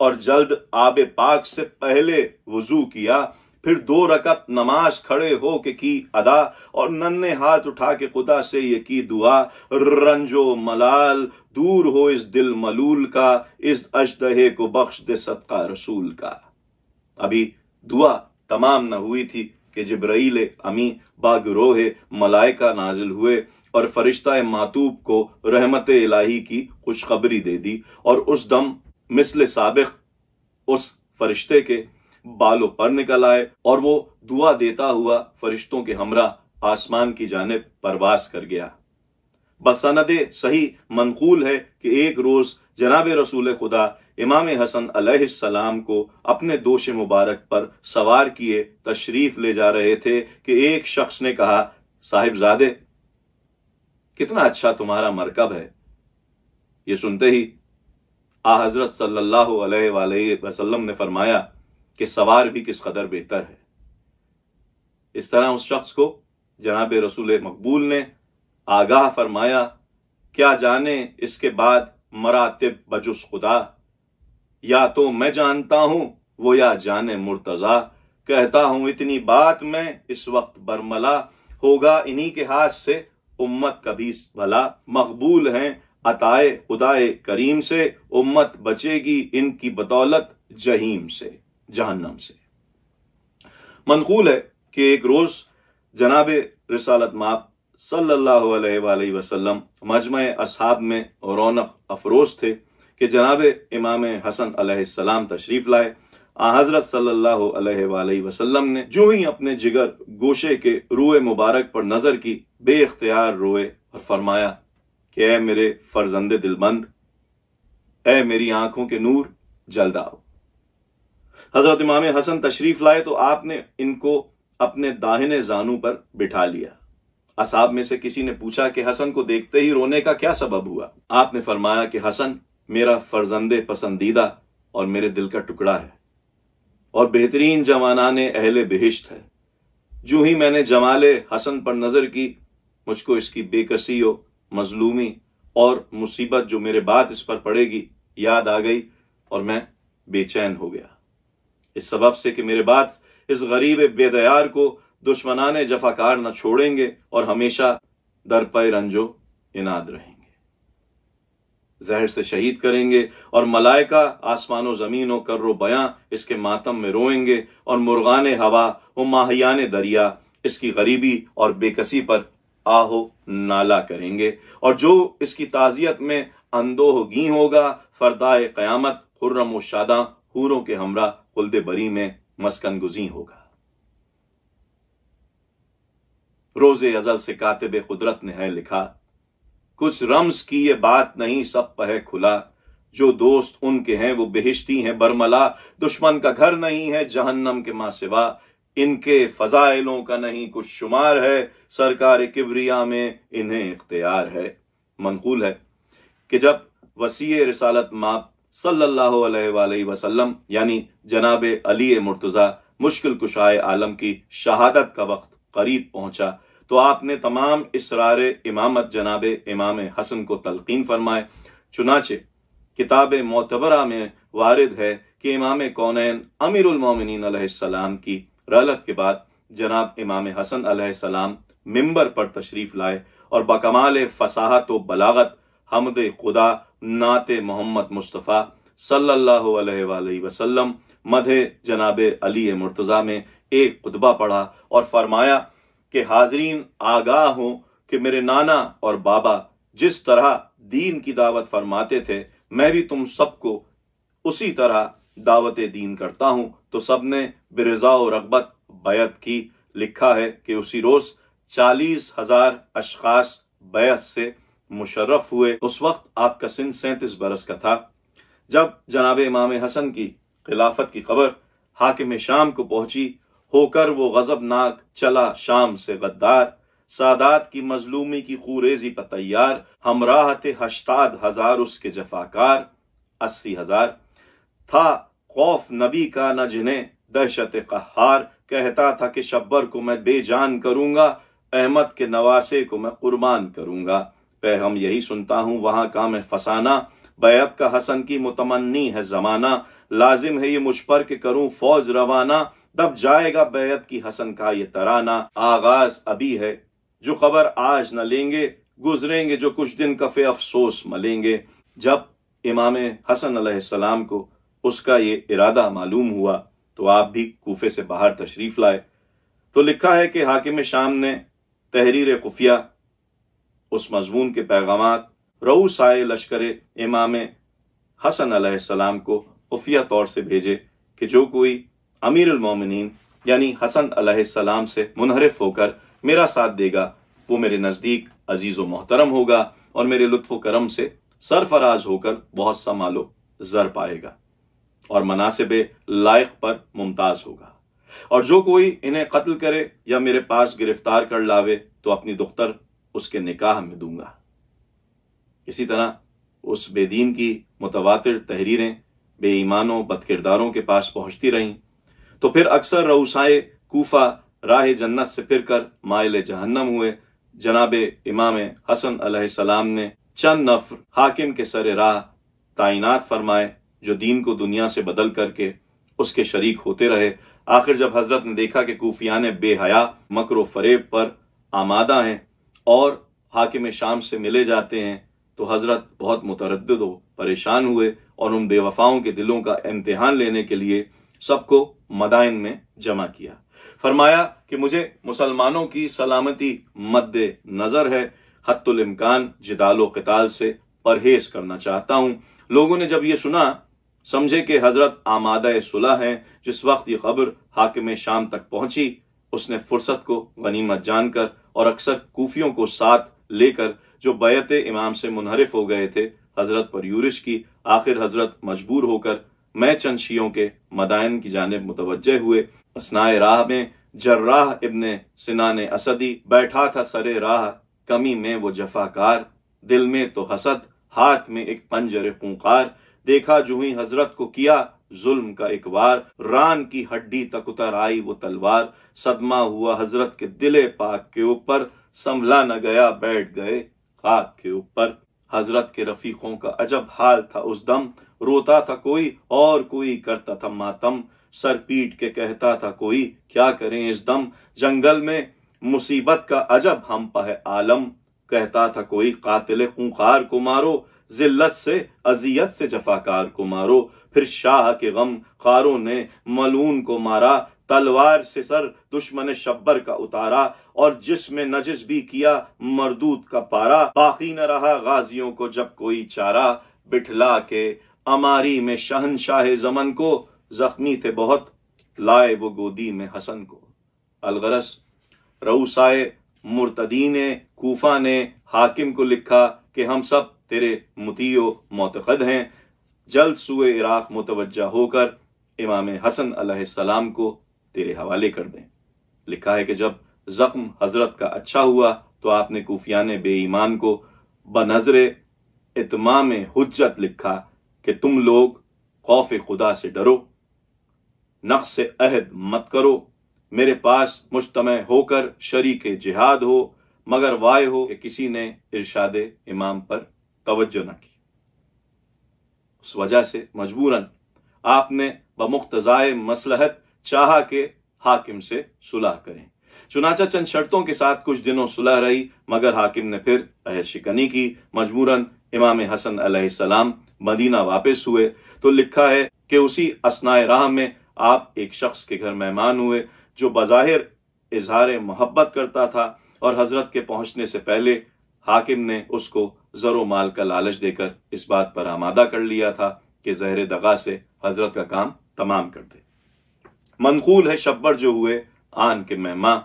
اور جلد آب پاک سے پہلے وضو کیا، پھر 2 رکعت نماز کھڑے ہو کے کی ادا، اور ننھے ہاتھ اٹھا کے خدا سے یہ کی دعا، رنج و ملال دور ہو اس دل ملول کا، اس اژدہے کو بخش دے صدقہ رسول کا۔ ابھی دعا تمام نہ ہوئی تھی کہ جبرائیل امی باگروہ ملائکہ نازل ہوئے اور فرشتہ معطوب کو رحمت الہی کی خوشخبری دے دی، اور اس دم مثل سابق اس فرشتے کے بالوں پر نکل آئے، اور وہ دعا دیتا ہوا فرشتوں کے ہمراہ آسمان کی جانب پرواز کر گیا۔ بسند صحیح منقول ہے کہ ایک روز جناب رسول خدا امام حسن علیہ السلام کو اپنے دوش مبارک پر سوار کیے تشریف لے جا رہے تھے کہ ایک شخص نے کہا، صاحب زادے کتنا اچھا تمہارا مرکب ہے۔ یہ سنتے ہی حضرت صلی اللہ علیہ وآلہ وسلم نے فرمایا کہ سوار بھی کس قدر بہتر ہے۔ اس طرح اس شخص کو جناب رسول مقبول نے آگاہ فرمایا، کیا جانے اس کے بعد مراتب بجز خدا، یا تو میں جانتا ہوں وہ یا جانے مرتضی، کہتا ہوں اتنی بات میں اس وقت برملا، ہوگا انہی کے ہاتھ سے امت کبھی بھلا، مقبول ہیں عطائے خدائے کریم سے، امت بچے گی ان کی بدولت جہیم سے، جہنم سے۔ منقول ہے کہ ایک روز جناب رسالت مآب صلی اللہ علیہ وآلہ وسلم مجمع اصحاب میں رونق افروز تھے کہ جناب امام حسن علیہ السلام تشریف لائے۔ حضرت صلی اللہ علیہ وآلہ وسلم نے جو ہی اپنے جگر گوشے کے روئے مبارک پر نظر کی، بے اختیار روئے اور فرمایا کہ اے میرے فرزند دلبند، اے میری آنکھوں کے نور، جلد آؤ۔ حضرت امام حسن تشریف لائے تو آپ نے ان کو اپنے داہنے زانو پر بٹھا لیا۔ اصحاب میں سے کسی نے پوچھا کہ حسن کو دیکھتے ہی رونے کا کیا سبب ہوا؟ آپ نے فرمایا کہ حسن میرا فرزند پسندیدہ اور میرے دل کا ٹکڑا ہے، اور بہترین جوانان اہل بہشت ہے۔ جو ہی میں نے جمال حسن پر نظر کی، مجھ کو اس کی بے کسی و مظلومی اور مصیبت جو میرے بعد اس پر پڑے گی یاد آ گئی، اور میں بے چین ہو گیا، اس سبب سے کہ میرے بعد اس غریب بے دیار کو دشمنان جفاکار نہ چھوڑیں گے اور ہمیشہ در پے رنج و عناد رہیں گے، زہر سے شہید کریں گے، اور ملائکہ آسمان و زمین و کر و بیاں اس کے ماتم میں روئیں گے، اور مرغان ہوا و ماہیان دریا اس کی غریبی اور بے کسی پر آہو نالا کریں گے، اور جو اس کی تعزیت میں اندوہ گیں ہوگا، فردائے قیامت خرم و شاداں حوروں کے ہمراہ خلد بری میں مسکن گزیں ہوگا۔ روز ازل سے کاتب قدرت نے ہے لکھا، کچھ رمز کی یہ بات نہیں سب پہ کھلا، جو دوست ان کے ہیں وہ بہشتی ہیں برملا، دشمن کا گھر نہیں ہے جہنم کے ماں سوا، ان کے فضائلوں کا نہیں کچھ شمار ہے، سرکار کبریا میں انہیں اختیار ہے۔ منقول ہے کہ جب وسیع رسالت مآب صلی اللہ علیہ وآلہ وسلم یعنی جناب علی مرتضی مشکل کشائے عالم کی شہادت کا وقت قریب پہنچا تو آپ نے تمام اسرار امامت جناب امام حسن کو تلقین فرمائے۔ چنانچہ کتاب معتبرہ میں وارد ہے کہ امام کونین امیر المومنین علیہ السلام کی رحلت کے بعد جناب امام حسن علیہ السلام منبر پر تشریف لائے اور بکمال فصاحت و بلاغت حمد خدا نعت محمد مصطفیٰ صلی اللہ علیہ وآلہ وسلم مدح جناب علی مرتضی میں ایک خطبہ پڑھا اور فرمایا کہ حاضرین آگاہ ہوں کہ میرے نانا اور بابا جس طرح دین کی دعوت فرماتے تھے میں بھی تم سب کو اسی طرح دعوت دین کرتا ہوں۔ تو سب نے برضا و رغبت بیعت کی۔ لکھا ہے کہ اسی روز 40,000 اشخاص بیعت سے مشرف ہوئے۔ اس وقت آپ کا سن 37 برس کا تھا۔ جب جناب امام حسن کی خلافت کی خبر حاکم شام کو پہنچی، ہو کر وہ غضبناک چلا شام سے غدار، سادات کی مظلومی کی خوریزی پر تیار، ہمراہ تھے 80,000 اس کے جفاکار، 80,000 تھا خوف نبی کا نہ جنہیں دہشت قہار، کہتا تھا کہ شبر کو میں بے جان کروں گا، احمد کے نواسے کو میں قربان کروں گا۔ پیغام یہی سنتا ہوں وہاں کام فسانہ، بیعت کا حسن کی متمنی ہے زمانہ، لازم ہے یہ مجھ پر کہ کروں فوج روانہ، دب جائے گا بیعت کی حسن کا یہ ترانہ، آغاز ابھی ہے جو خبر آج نہ لیں گے، گزریں گے جو کچھ دن کفے افسوس ملیں گے۔ جب امام حسن علیہ السلام کو اس کا یہ ارادہ معلوم ہوا تو آپ بھی کوفے سے باہر تشریف لائے۔ تو لکھا ہے کہ حاکم شام نے تحریر خفیہ اس مضمون کے پیغامات رؤوس آئے لشکر امام حسن علیہ السلام کو خفیہ طور سے بھیجے کہ جو کوئی امیر المومنین یعنی حسن علیہ السلام سے منحرف ہو کر میرا ساتھ دے گا وہ میرے نزدیک عزیز و محترم ہوگا اور میرے لطف و کرم سے سرفراز ہو کر بہت سا مال و زر پائے گا اور مناسب لائق پر ممتاز ہوگا، اور جو کوئی انہیں قتل کرے یا میرے پاس گرفتار کر لاوے تو اپنی دختر اس کے نکاح میں دوں گا۔ اسی طرح اس بے دین کی متواتر تحریریں بے ایمانوں بد کرداروں کے پاس پہنچتی رہیں، تو پھر اکثر رؤسائے کوفہ راہ جنت سے پھر کر مائل جہنم ہوئے۔ جناب امام حسن علیہ السلام نے چند نفر حاکم کے سر راہ تعینات فرمائے جو دین کو دنیا سے بدل کر کے اس کے شریک ہوتے رہے۔ آخر جب حضرت نے دیکھا کہ کوفیان بے حیا مکر و فریب پر آمادہ ہیں اور حاکم شام سے ملے جاتے ہیں تو حضرت بہت متردد و پریشان ہوئے اور ان بے وفاؤں کے دلوں کا امتحان لینے کے لیے سب کو مدائن میں جمع کیا۔ فرمایا کہ مجھے مسلمانوں کی سلامتی مد نظر ہے، حتی الامکان جدال و قتال سے پرہیز کرنا چاہتا ہوں۔ لوگوں نے جب یہ سنا سمجھے کہ حضرت آمادہ صلح ہیں۔ جس وقت یہ خبر حاکم شام تک پہنچی اس نے فرصت کو غنیمت جان کر اور اکثر کوفیوں کو ساتھ لے کر جو بیعت امام سے منحرف ہو گئے تھے حضرت پر یورش کی۔ آخر حضرت مجبور ہو کر میں چند شیعوں کے مدائن کی جانب متوجہ ہوئے۔ اثناء راہ میں جراح ابن سنان اسدی بیٹھا تھا سرے راہ، کمی میں وہ جفاکار، دل میں تو حسد ہاتھ میں ایک پنجر خونخوار، دیکھا جو ہی حضرت کو کیا ظلم کا ایک وار، ران کی ہڈی تک اتر آئی وہ تلوار، صدمہ ہوا حضرت کے دل پاک کے اوپر، سنبھلا نہ گیا بیٹھ گئے خاک کے اوپر۔ حضرت کے رفیقوں کا عجب حال تھا اس دم، روتا تھا کوئی اور کوئی کرتا تھا ماتم، سر پیٹ کے کہتا تھا کوئی کیا کریں اس دم، جنگل میں مصیبت کا عجب ہم پہ ہے عالم، کہتا تھا کوئی قاتل خونخوار کو مارو، ذلت سے اذیت سے جفاکار کو مارو، پھر شاہ کے غم خاروں نے ملعون کو مارا، تلوار سے سر دشمن شبر کا اتارا، اور جس میں نجس بھی کیا مردود کا پارا، باقی نہ رہا غازیوں کو جب کوئی چارہ، بٹھلا کے اماری میں شہنشاہ زمن کو، زخمی تھے بہت لائے وہ گودی میں حسن کو۔ الغرض رؤسائے مرتدین کوفہ نے حاکم کو لکھا کہ ہم سب تیرے مطیع و معتقد ہیں، جلد سوئے عراق متوجہ ہو کر امام حسن علیہ السلام کو تیرے حوالے کر دیں۔ لکھا ہے کہ جب زخم حضرت کا اچھا ہوا تو آپ نے کوفیان بے ایمان کو بنظر اتمام حجت لکھا کہ تم لوگ خوف خدا سے ڈرو، نقص عہد مت کرو، میرے پاس مجتمع ہو کر شریک جہاد ہو، مگر وائے ہو کہ کسی نے ارشاد امام پر توجہ نہ کی۔ اس وجہ سے مجبوراً آپ نے بمقتضائے مصلحت چاہا کہ حاکم سے صلح کریں۔ چنانچہ چند شرطوں کے ساتھ کچھ دنوں صلح رہی، مگر حاکم نے پھر عہد شکنی کی۔ مجبوراً امام حسن علیہ السلام مدینہ واپس ہوئے تو لکھا ہے کہ اسی اثناء راہ میں آپ ایک شخص کے گھر مہمان ہوئے جو بظاہر اظہار محبت کرتا تھا، اور حضرت کے پہنچنے سے پہلے حاکم نے اس کو زر و مال کا لالچ دے کر اس بات پر آمادہ کر لیا تھا کہ زہر دغا سے حضرت کا کام تمام کر دے۔ منقول ہے شبر جو ہوئے آن کے مہماں،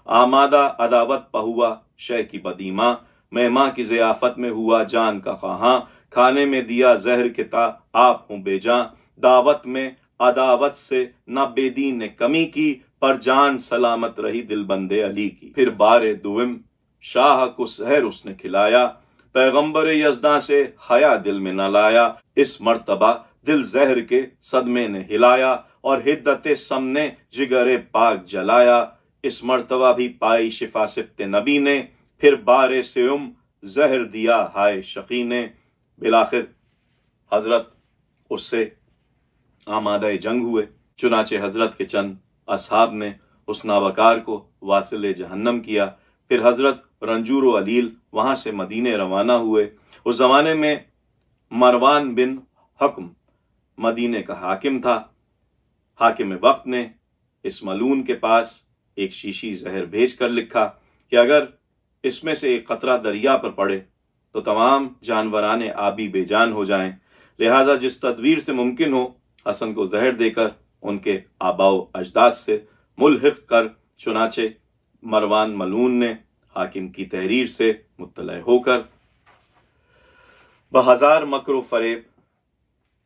آمادہ عداوت پہوا شے کی بدیماں، مہماں کی ضیافت میں ہوا جان کا خواہاں، کھانے میں دیا زہر کے تا آپ ہوں بے جاں، دعوت میں عداوت سے نہ بے دین نے کمی کی، پر جان سلامت رہی دل بندے علی کی۔ پھر بار دوم شاہ کو سحر اس نے کھلایا، پیغمبر یزداں سے حیا دل میں نہ لایا، اس مرتبہ دل زہر کے صدمے نے ہلایا، اور حدت سم نے جگر پاک جلایا، اس مرتبہ بھی پائی شفا سبت نبی نے، پھر بار سیوم زہر دیا ہائے شقی نے۔ بالآخر حضرت اس سے آمادہ جنگ ہوئے۔ چنانچہ حضرت کے چند اصحاب نے اس نابکار کو واصل جہنم کیا۔ پھر حضرت رنجور و علیل وہاں سے مدینے روانہ ہوئے۔ اس زمانے میں مروان بن حکم مدینے کا حاکم تھا۔ حاکم وقت نے اس ملعون کے پاس ایک شیشی زہر بھیج کر لکھا کہ اگر اس میں سے ایک قطرہ دریا پر پڑے تو تمام جانوران آبی بے جان ہو جائیں، لہذا جس تدبیر سے ممکن ہو حسن کو زہر دے کر ان کے آباء و اجداد سے ملحق کر۔ چنانچہ مروان ملعون نے حاکم کی تحریر سے مطلع ہو کر بہزار مکر و فریب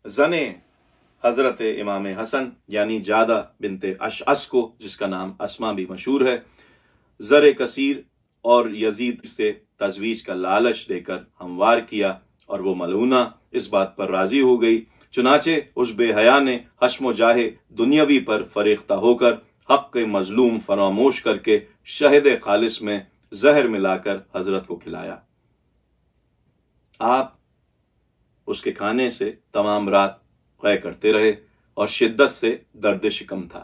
زن حضرت امام حسن یعنی جادہ بنت اشعث کو، جس کا نام اسما بھی مشہور ہے، زر کثیر اور یزید سے تزویج کا لالچ دے کر ہموار کیا، اور وہ ملعونہ اس بات پر راضی ہو گئی۔ چنانچہ اس بے حیا نے حشم و جاہ دنیاوی پر فریختہ ہو کر حق کے مظلوم فراموش کر کے شہد خالص میں زہر ملا کر حضرت کو کھلایا۔ آپ اس کے کھانے سے تمام رات قے کرتے رہے اور شدت سے درد شکم تھا۔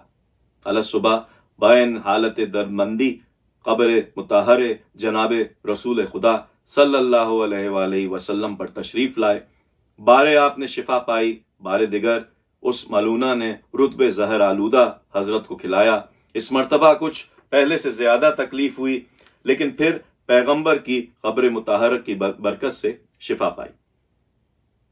علی صبح بین حالت درمندی قبر مطہر جناب رسول خدا صلی اللہ علیہ وآلہ وسلم پر تشریف لائے۔ بارے آپ نے شفا پائی، بارے دیگر اس ملعونہ نے رطب زہر آلودہ حضرت کو کھلایا۔ اس مرتبہ کچھ پہلے سے زیادہ تکلیف ہوئی، لیکن پھر پیغمبر کی قبر مطہر کی برکت سے شفا پائی،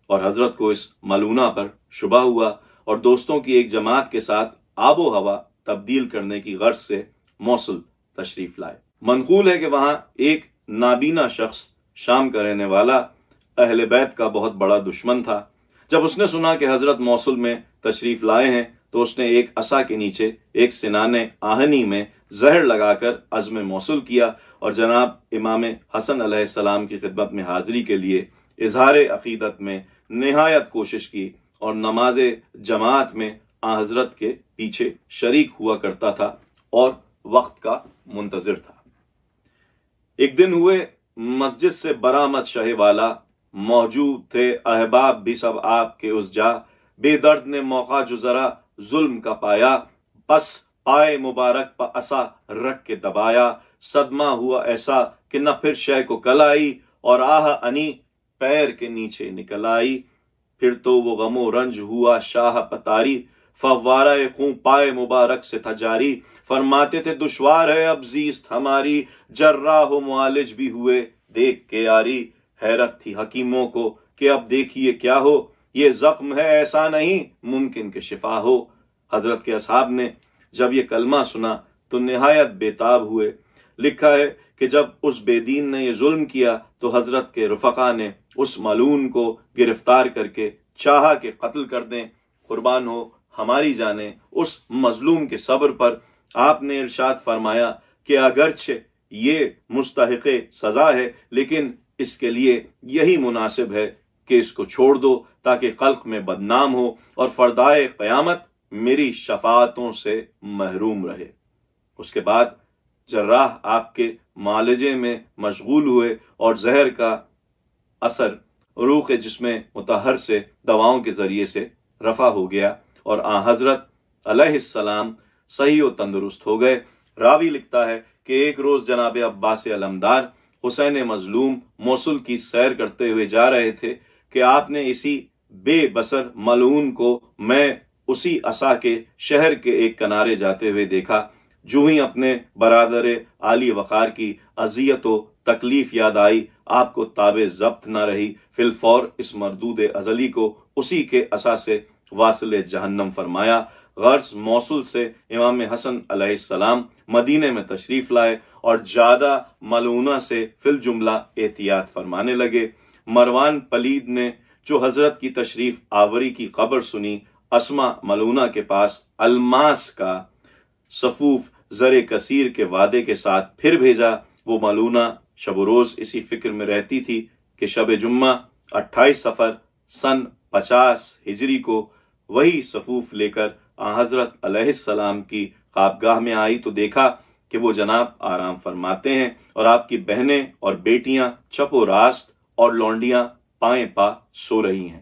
اور حضرت کو اس ملعونہ پر شبہ ہوا اور دوستوں کی ایک جماعت کے ساتھ آب و ہوا تبدیل کرنے کی غرض سے موصل تشریف لائے۔ منقول ہے کہ وہاں ایک نابینا شخص، شام کا رہنے والا، اہل بیت کا بہت بڑا دشمن تھا۔ جب اس نے سنا کہ حضرت موصل میں تشریف لائے ہیں تو اس نے ایک عصا کے نیچے ایک سنان آہنی میں زہر لگا کر عزم موصل کیا اور جناب امام حسن علیہ السلام کی خدمت میں حاضری کے لیے اظہار عقیدت میں نہایت کوشش کی، اور نماز جماعت میں آن حضرت کے پیچھے شریک ہوا کرتا تھا اور وقت کا منتظر تھا۔ ایک دن ہوئے مسجد سے برآمد شہ والا، موجود تھے احباب بھی سب آپ کے اس جا، بے درد نے موقع جو ذرا ظلم کا پایا، بس پائے مبارک پا عصا رکھ کے دبایا، صدمہ ہوا ایسا کہ نہ پھر شہ کو کل آئی، اور آہ انی پیر کے نیچے نکل آئی۔ پھر تو وہ غم و رنج ہوا شاہ پتاری، فوارہ خون پائے مبارک سے تھا جاری، فرماتے تھے دشوار ہے اب زیست ہماری، جراح و معالج بھی ہوئے دیکھ کے یاری۔ حیرت تھی حکیموں کو کہ اب دیکھیے کیا ہو، یہ زخم ہے ایسا نہیں ممکن کہ شفا ہو۔ حضرت کے اصحاب نے جب یہ کلمہ سنا تو نہایت بےتاب ہوئے۔ لکھا ہے کہ جب اس بے دین نے یہ ظلم کیا تو حضرت کے رفقا نے اس ملعون کو گرفتار کر کے چاہا کہ قتل کر دیں۔ قربان ہو ہماری جانیں اس مظلوم کے صبر پر۔ آپ نے ارشاد فرمایا کہ اگرچہ یہ مستحق سزا ہے، لیکن اس کے لیے یہی مناسب ہے کہ اس کو چھوڑ دو تاکہ خلق میں بدنام ہو اور فردائے قیامت میری شفاعتوں سے محروم رہے۔ اس کے بعد جراح آپ کے معالجے میں مشغول ہوئے اور زہر کا اثر روح جسم مطہر سے دواؤں کے ذریعے سے رفع ہو گیا اور آن حضرت علیہ السلام صحیح و تندرست ہو گئے۔ راوی لکھتا ہے کہ ایک روز جناب عباس علمدار حسین مظلوم موصل کی سیر کرتے ہوئے جا رہے تھے کہ آپ نے اسی بے بصر ملعون کو میں اسی عصا کے شہر کے ایک کنارے جاتے ہوئے دیکھا۔ جو ہی اپنے برادر عالی وقار کی اذیت و تکلیف یاد آئی، آپ کو تاب ضبط نہ رہی، فی الفور اس مردود ازلی کو اسی کے عصا سے واصل جہنم فرمایا۔ غرض موصل سے امام حسن علیہ السلام مدینے میں تشریف لائے اور جادہ ملعونہ سے فی الجملہ احتیاط فرمانے لگے۔ مروان پلید نے جو حضرت کی تشریف آوری کی خبر سنی، اسما ملعونہ کے پاس الماس کا صفوف زر کثیر کے وعدے کے ساتھ پھر بھیجا۔ وہ ملعونہ شب و روز اسی فکر میں رہتی تھی کہ شب جمعہ 28 صفر سن 50 ہجری کو وہی صفوف لے کر حضرت علیہ السلام کی خوابگاہ میں آئی تو دیکھا کہ وہ جناب آرام فرماتے ہیں اور آپ کی بہنیں اور بیٹیاں چپ و راست اور لونڈیاں پائیں پا سو رہی ہیں۔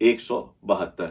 172,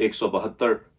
172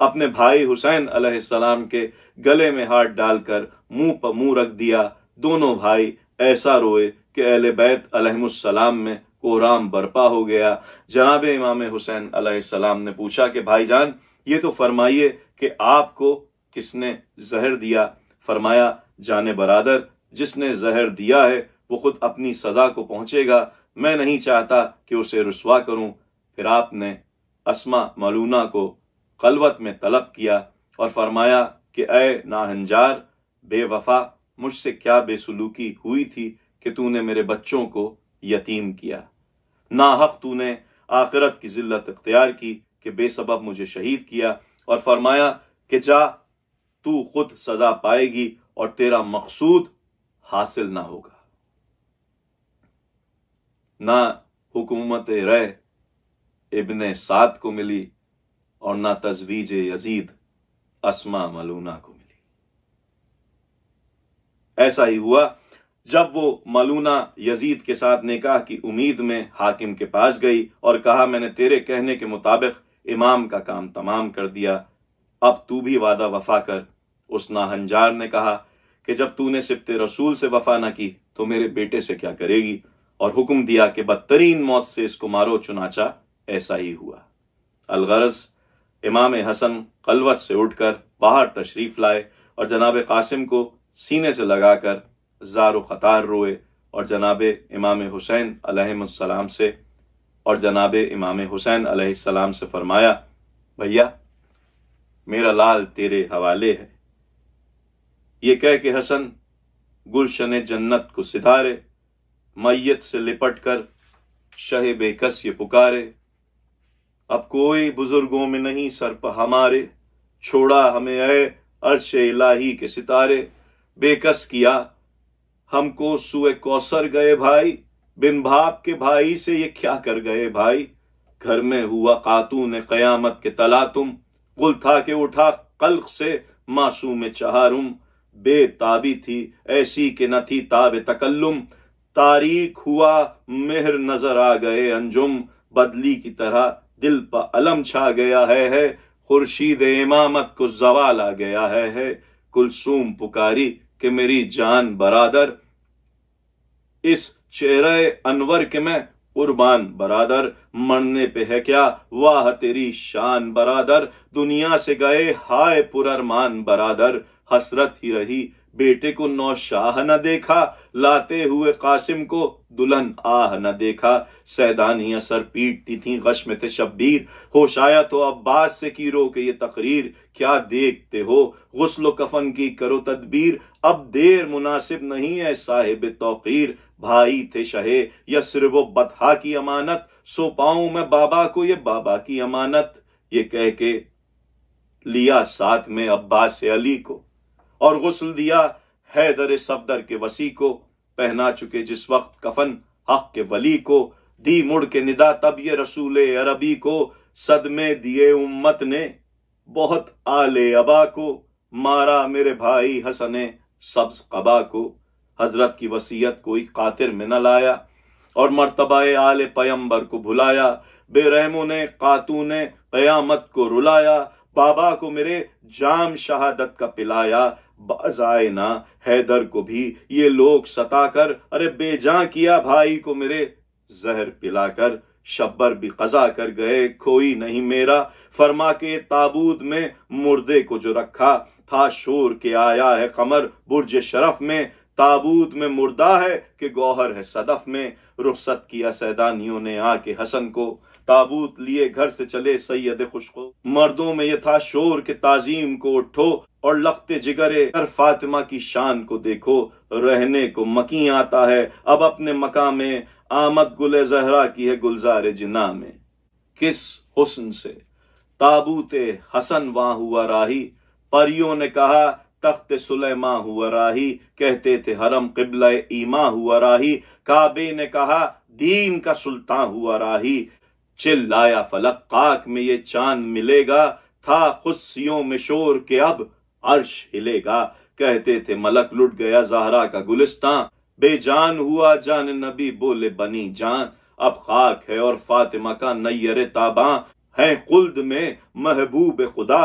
اپنے بھائی حسین علیہ السلام کے گلے میں ہاتھ ڈال کر منہ پر منہ رکھ دیا۔ دونوں بھائی ایسا روئے کہ اہل بیت علیہم السلام میں کوہرام برپا ہو گیا۔ جناب امام حسین علیہ السلام نے پوچھا کہ بھائی جان، یہ تو فرمائیے کہ آپ کو کس نے زہر دیا؟ فرمایا، جان برادر، جس نے زہر دیا ہے وہ خود اپنی سزا کو پہنچے گا، میں نہیں چاہتا کہ اسے رسوا کروں۔ پھر آپ نے اسما ملونہ کو خلوت میں طلب کیا اور فرمایا کہ اے ناہنجار بے وفا، مجھ سے کیا بے سلوکی ہوئی تھی کہ تو نے میرے بچوں کو یتیم کیا؟ ناحق تو نے آخرت کی ذلت اختیار کی کہ بے سبب مجھے شہید کیا، اور فرمایا کہ جا، تو خود سزا پائے گی اور تیرا مقصود حاصل نہ ہوگا۔ نہ حکومت رے ابن سعد کو ملی اور نہ تزویج یزید اسما ملونہ کو ملی۔ ایسا ہی ہوا جب وہ ملونہ یزید کے ساتھ نکاح کی امید میں حاکم کے پاس گئی اور کہا میں نے تیرے کہنے کے مطابق امام کا کام تمام کر دیا، اب تو بھی وعدہ وفا کر۔ اس ناہنجار نے کہا کہ جب تو نے سبط رسول سے وفا نہ کی تو میرے بیٹے سے کیا کرے گی، اور حکم دیا کہ بدترین موت سے اس کو مارو۔ چنانچہ ایسا ہی ہوا۔ الغرض امام حسن خلوت سے اٹھ کر باہر تشریف لائے اور جناب قاسم کو سینے سے لگا کر زار و خطار روئے، اور جناب امام حسین علیہ السلام سے فرمایا، بھیا میرا لال تیرے حوالے ہے۔ یہ کہہ کہ حسن گلشن جنت کو ستارے، میت سے لپٹ کر شہ بے کس یہ پکارے، اب کوئی بزرگوں میں نہیں سر پہ ہمارے، چھوڑا ہمیں اے عرش الہی کے ستارے، بے کس کیا ہم کو سوئے کوثر گئے بھائی، بن بھاپ کے بھائی سے یہ کیا کر گئے بھائی، گھر میں ہوا خاتون قیامت کے تلاتم، قل تھا کہ اٹھا قلق سے معصوم چہارم، بے تابی تھی ایسی کہ نہ تھی تاب تکلم، تاریک ہوا مہر نظر آ گئے انجم، بدلی کی طرح دل پہ علم چھا گیا ہے، خورشید امامت کو زوال آ گیا ہے، کلثوم پکاری کہ میری جان برادر، اس چہرہ انور کے میں قربان برادر، مرنے پہ ہے کیا واہ تیری شان برادر، دنیا سے گئے ہائے پرارمان برادر، حسرت ہی رہی بیٹے کو نو شاہ نہ دیکھا، لاتے ہوئے قاسم کو دلہن آہ نہ دیکھا، سیدانیاں سر پیٹتی تھیں غش میں تھے شبیر، ہوش آیا تو عباس سے کی رو کے یہ تقریر، کیا دیکھتے ہو غسل و کفن کی کرو تدبیر، اب دیر مناسب نہیں ہے صاحب توقیر، بھائی تھے شہے یثرب و بطحا کی امانت، سو پاؤں میں بابا کو یہ بابا کی امانت، یہ کہہ کے لیا ساتھ میں عباس علی کو، اور غسل دیا حیدر صفدر کے وصی کو، پہنا چکے جس وقت کفن حق کے ولی کو، دی مڑ کے ندا تب یہ رسول عربی کو، صدمے دیے امت نے بہت آل ابا کو، مارا میرے بھائی حسن سبز قبا کو، حضرت کی وصیت کوئی قاطر میں نہ لایا، اور مرتبہ آل پیمبر کو بھلایا، بے رحموں نے خاتون قیامت کو رلایا، بابا کو میرے جام شہادت کا پلایا، باز آئے نہ حیدر کو بھی یہ لوگ ستا کر، ارے بے جاں کیا بھائی کو میرے زہر پلا کر، شبر بھی قضا کر گئے کوئی نہیں میرا، فرما کے تابوت میں مردے کو جو رکھا تھا شور کے آیا ہے قمر برج شرف میں، تابوت میں مردہ ہے کہ گوہر ہے صدف میں، رخصت کیا سیدانیوں نے آ کے حسن کو، تابوت لیے گھر سے چلے سید خوشخو، مردوں میں یہ تھا شور کہ تعظیم کو اٹھو، اور لخت جگرے ہر فاطمہ کی شان کو دیکھو، رہنے کو مکیں آتا ہے اب اپنے مقام میں، آمد گل زہرا کی ہے گلزار جناح میں، کس حسن سے تابوت حسن وہاں ہوا راہی، پریوں نے کہا تخت سلیماں ہوا راہی، کہتے تھے حرم قبلہ ایماں ہوا راہی، کعبے نے کہا دین کا سلطان ہوا راہی، چلایا فلک خاک میں یہ چاند ملے گا، تھا قدسیوں میں شور کہ اب عرش ہلے گا، کہتے تھے ملک لٹ گیا زہرا کا گلستان، بے جان ہوا جان نبی بولے بنی جان، اب خاک ہے اور فاطمہ کا نیر تاباں، ہیں خلد میں محبوب خدا